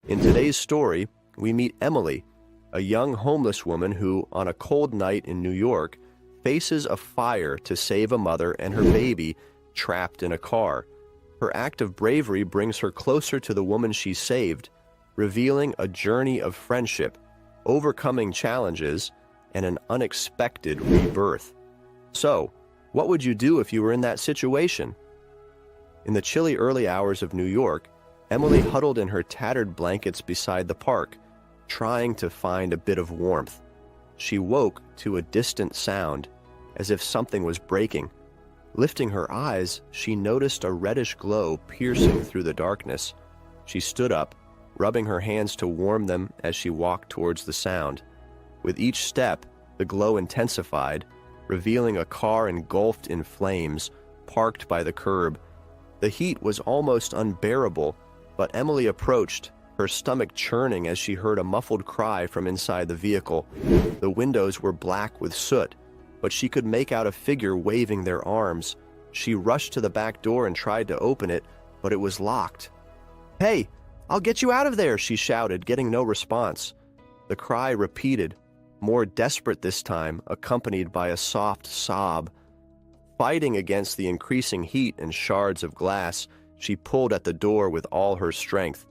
In today's story, we meet Emily, a young homeless woman who, on a cold night in New York, faces a fire to save a mother and her baby trapped in a car. Her act of bravery brings her closer to the woman she saved, revealing a journey of friendship, overcoming challenges, and an unexpected rebirth. So, what would you do if you were in that situation? In the chilly early hours of New York, Emily huddled in her tattered blankets beside the park, trying to find a bit of warmth. She woke to a distant sound, as if something was breaking. Lifting her eyes, she noticed a reddish glow piercing through the darkness. She stood up, rubbing her hands to warm them as she walked towards the sound. With each step, the glow intensified, revealing a car engulfed in flames, parked by the curb. The heat was almost unbearable, but Emily approached, her stomach churning as she heard a muffled cry from inside the vehicle. The windows were black with soot, but she could make out a figure waving their arms. She rushed to the back door and tried to open it, but it was locked. "Hey, I'll get you out of there," she shouted, getting no response. The cry repeated, more desperate this time, accompanied by a soft sob. Fighting against the increasing heat and shards of glass, she pulled at the door with all her strength.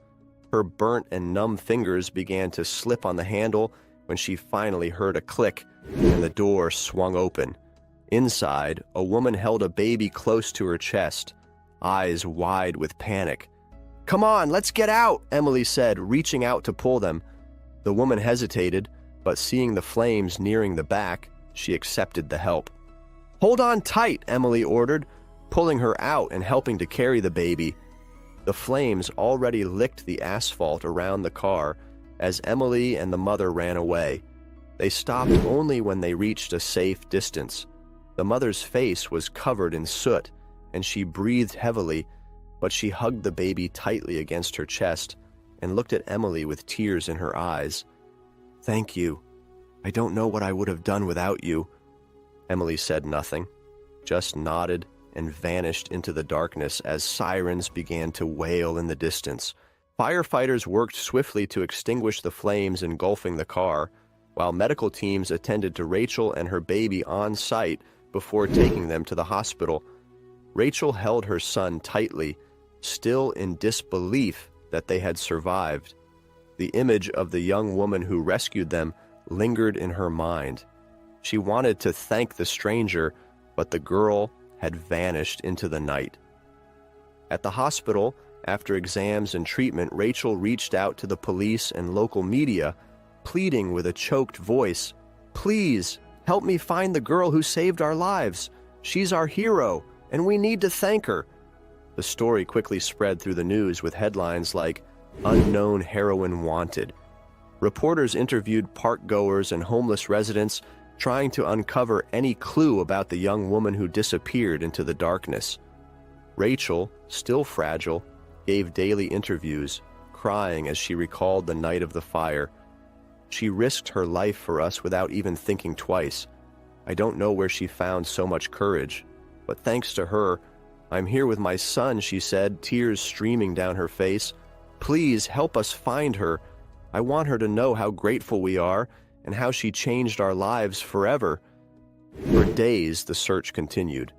Her burnt and numb fingers began to slip on the handle when she finally heard a click, and the door swung open. Inside, a woman held a baby close to her chest, eyes wide with panic. "Come on, let's get out," Emily said, reaching out to pull them. The woman hesitated, but seeing the flames nearing the back, she accepted the help. "Hold on tight," Emily ordered, pulling her out and helping to carry the baby. The flames already licked the asphalt around the car as Emily and the mother ran away. They stopped only when they reached a safe distance. The mother's face was covered in soot, and she breathed heavily, but she hugged the baby tightly against her chest and looked at Emily with tears in her eyes. "Thank you. I don't know what I would have done without you." Emily said nothing, just nodded and vanished into the darkness as sirens began to wail in the distance. Firefighters worked swiftly to extinguish the flames engulfing the car, while medical teams attended to Rachel and her baby on site before taking them to the hospital. Rachel held her son tightly, still in disbelief that they had survived. The image of the young woman who rescued them lingered in her mind. She wanted to thank the stranger, but the girl had vanished into the night. At the hospital, after exams and treatment, Rachel reached out to the police and local media, pleading with a choked voice, "Please, help me find the girl who saved our lives. She's our hero, and we need to thank her." The story quickly spread through the news with headlines like, "Unknown Heroine Wanted." Reporters interviewed park-goers and homeless residents, trying to uncover any clue about the young woman who disappeared into the darkness. Rachel, still fragile, gave daily interviews, crying as she recalled the night of the fire. "She risked her life for us without even thinking twice. I don't know where she found so much courage, but thanks to her, I'm here with my son," she said, tears streaming down her face. "Please help us find her. I want her to know how grateful we are and how she changed our lives forever." For days, the search continued.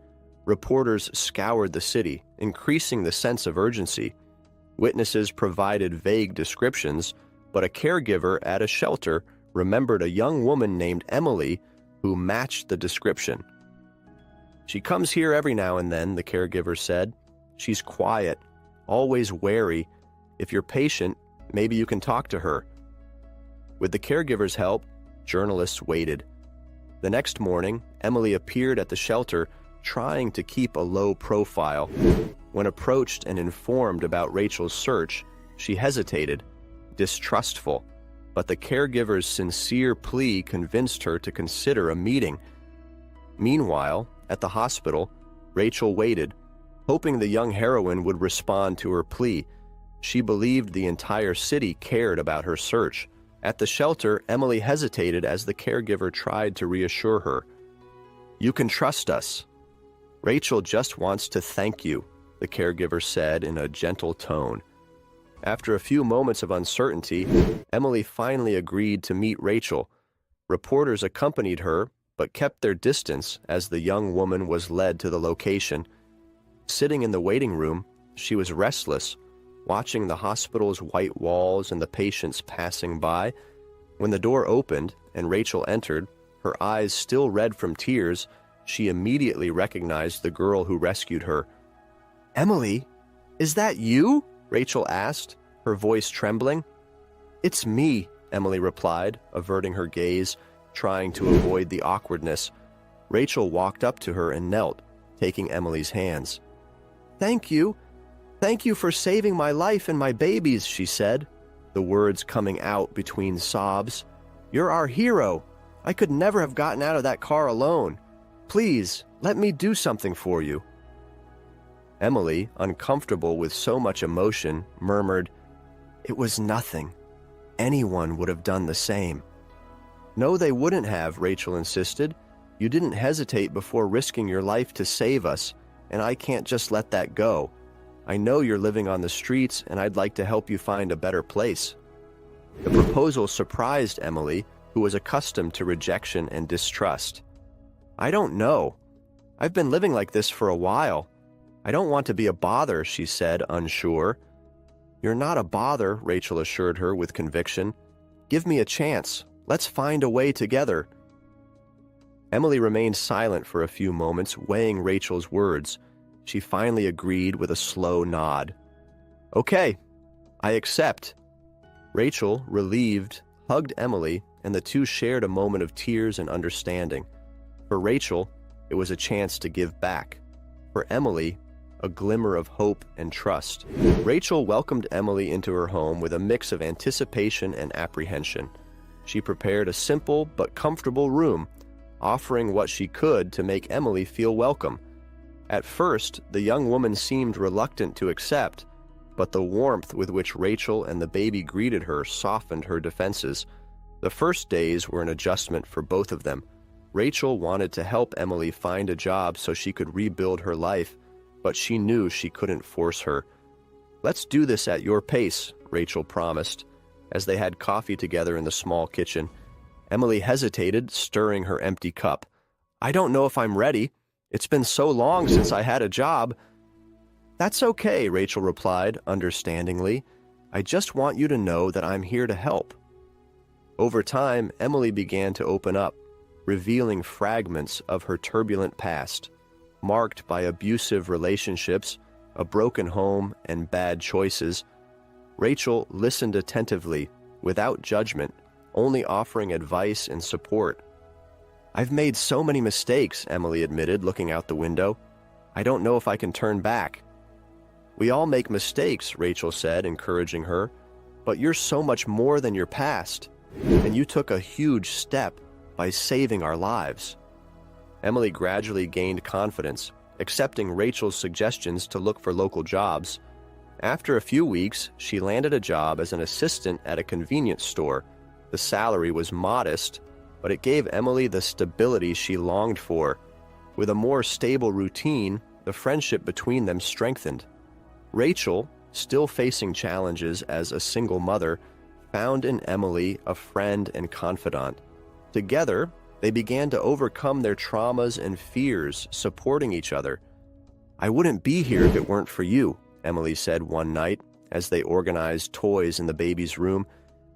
Reporters scoured the city, increasing the sense of urgency. Witnesses provided vague descriptions, but a caregiver at a shelter remembered a young woman named Emily who matched the description. "She comes here every now and then," the caregiver said. "She's quiet, always wary. If you're patient, maybe you can talk to her." With the caregiver's help, journalists waited. The next morning, Emily appeared at the shelter, trying to keep a low profile. When approached and informed about Rachel's search, she hesitated, distrustful, but the caregiver's sincere plea convinced her to consider a meeting. Meanwhile, at the hospital, Rachel waited, hoping the young heroine would respond to her plea. She believed the entire city cared about her search. At the shelter, Emily hesitated as the caregiver tried to reassure her. "You can trust us. Rachel just wants to thank you," the caregiver said in a gentle tone. After a few moments of uncertainty, Emily finally agreed to meet Rachel. Reporters accompanied her, but kept their distance as the young woman was led to the location. Sitting in the waiting room, she was restless, watching the hospital's white walls and the patients passing by. When the door opened and Rachel entered, her eyes still red from tears, she immediately recognized the girl who rescued her. "Emily, is that you?" Rachel asked, her voice trembling. "It's me," Emily replied, averting her gaze, trying to avoid the awkwardness. Rachel walked up to her and knelt, taking Emily's hands. "Thank you. Thank you for saving my life and my baby's," she said, the words coming out between sobs. "You're our hero. I could never have gotten out of that car alone. Please, let me do something for you." Emily, uncomfortable with so much emotion, murmured, "It was nothing. Anyone would have done the same." "No, they wouldn't have," Rachel insisted. "You didn't hesitate before risking your life to save us, and I can't just let that go. I know you're living on the streets, and I'd like to help you find a better place." The proposal surprised Emily, who was accustomed to rejection and distrust. "I don't know. I've been living like this for a while. I don't want to be a bother," she said, unsure. "You're not a bother," Rachel assured her with conviction. "Give me a chance. Let's find a way together." Emily remained silent for a few moments, weighing Rachel's words. She finally agreed with a slow nod. "Okay, I accept." Rachel, relieved, hugged Emily, and the two shared a moment of tears and understanding. For Rachel, it was a chance to give back. For Emily, a glimmer of hope and trust. Rachel welcomed Emily into her home with a mix of anticipation and apprehension. She prepared a simple but comfortable room, offering what she could to make Emily feel welcome. At first, the young woman seemed reluctant to accept, but the warmth with which Rachel and the baby greeted her softened her defenses. The first days were an adjustment for both of them. Rachel wanted to help Emily find a job so she could rebuild her life, but she knew she couldn't force her. "Let's do this at your pace," Rachel promised, as they had coffee together in the small kitchen. Emily hesitated, stirring her empty cup. "I don't know if I'm ready. It's been so long since I had a job." "That's okay," Rachel replied, understandingly. "I just want you to know that I'm here to help." Over time, Emily began to open up, revealing fragments of her turbulent past, marked by abusive relationships, a broken home, and bad choices. Rachel listened attentively, without judgment, only offering advice and support. "I've made so many mistakes," Emily admitted, looking out the window. "I don't know if I can turn back." "We all make mistakes," Rachel said, encouraging her, "but you're so much more than your past, and you took a huge step by saving our lives." Emily gradually gained confidence, accepting Rachel's suggestions to look for local jobs. After a few weeks, she landed a job as an assistant at a convenience store. The salary was modest, but it gave Emily the stability she longed for. With a more stable routine, the friendship between them strengthened. Rachel, still facing challenges as a single mother, found in Emily a friend and confidant. Together, they began to overcome their traumas and fears, supporting each other. "I wouldn't be here if it weren't for you," Emily said one night as they organized toys in the baby's room.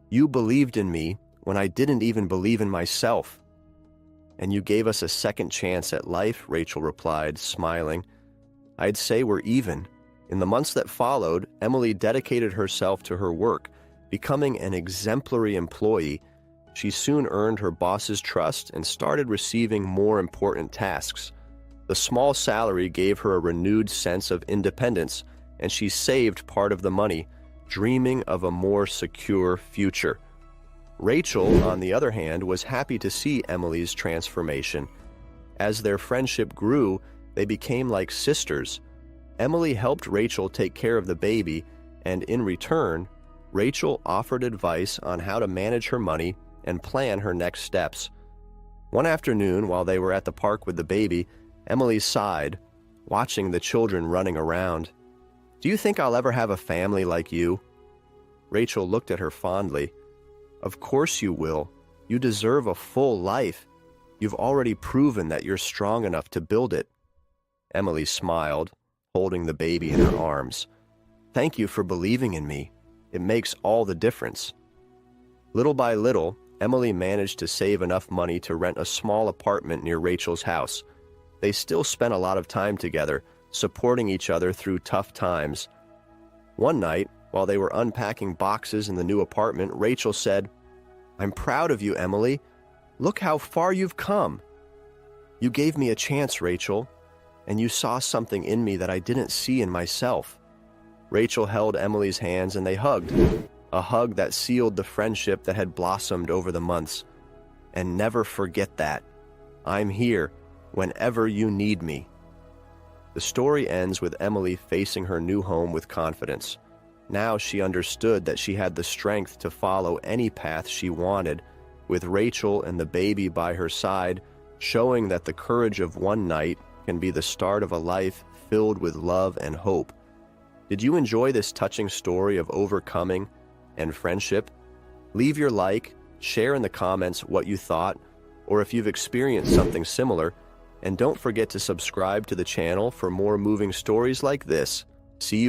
"You believed in me when I didn't even believe in myself." "And you gave us a second chance at life," Rachel replied, smiling. "I'd say we're even." In the months that followed, Emily dedicated herself to her work, becoming an exemplary employee. She soon earned her boss's trust and started receiving more important tasks. The small salary gave her a renewed sense of independence, and she saved part of the money, dreaming of a more secure future. Rachel, on the other hand, was happy to see Emily's transformation. As their friendship grew, they became like sisters. Emily helped Rachel take care of the baby, and in return, Rachel offered advice on how to manage her money and plan her next steps. One afternoon, while they were at the park with the baby, Emily sighed, watching the children running around. "Do you think I'll ever have a family like you?" Rachel looked at her fondly. "Of course you will. You deserve a full life. You've already proven that you're strong enough to build it." Emily smiled, holding the baby in her arms. "Thank you for believing in me. It makes all the difference." Little by little, Emily managed to save enough money to rent a small apartment near Rachel's house. They still spent a lot of time together, supporting each other through tough times. One night, while they were unpacking boxes in the new apartment, Rachel said, "I'm proud of you, Emily. Look how far you've come." "You gave me a chance, Rachel, and you saw something in me that I didn't see in myself." Rachel held Emily's hands and they hugged, a hug that sealed the friendship that had blossomed over the months. "And never forget that. I'm here whenever you need me." The story ends with Emily facing her new home with confidence. Now she understood that she had the strength to follow any path she wanted, with Rachel and the baby by her side, showing that the courage of one night can be the start of a life filled with love and hope. Did you enjoy this touching story of overcoming and friendship? Leave your like, share in the comments what you thought, or if you've experienced something similar, and don't forget to subscribe to the channel for more moving stories like this. See you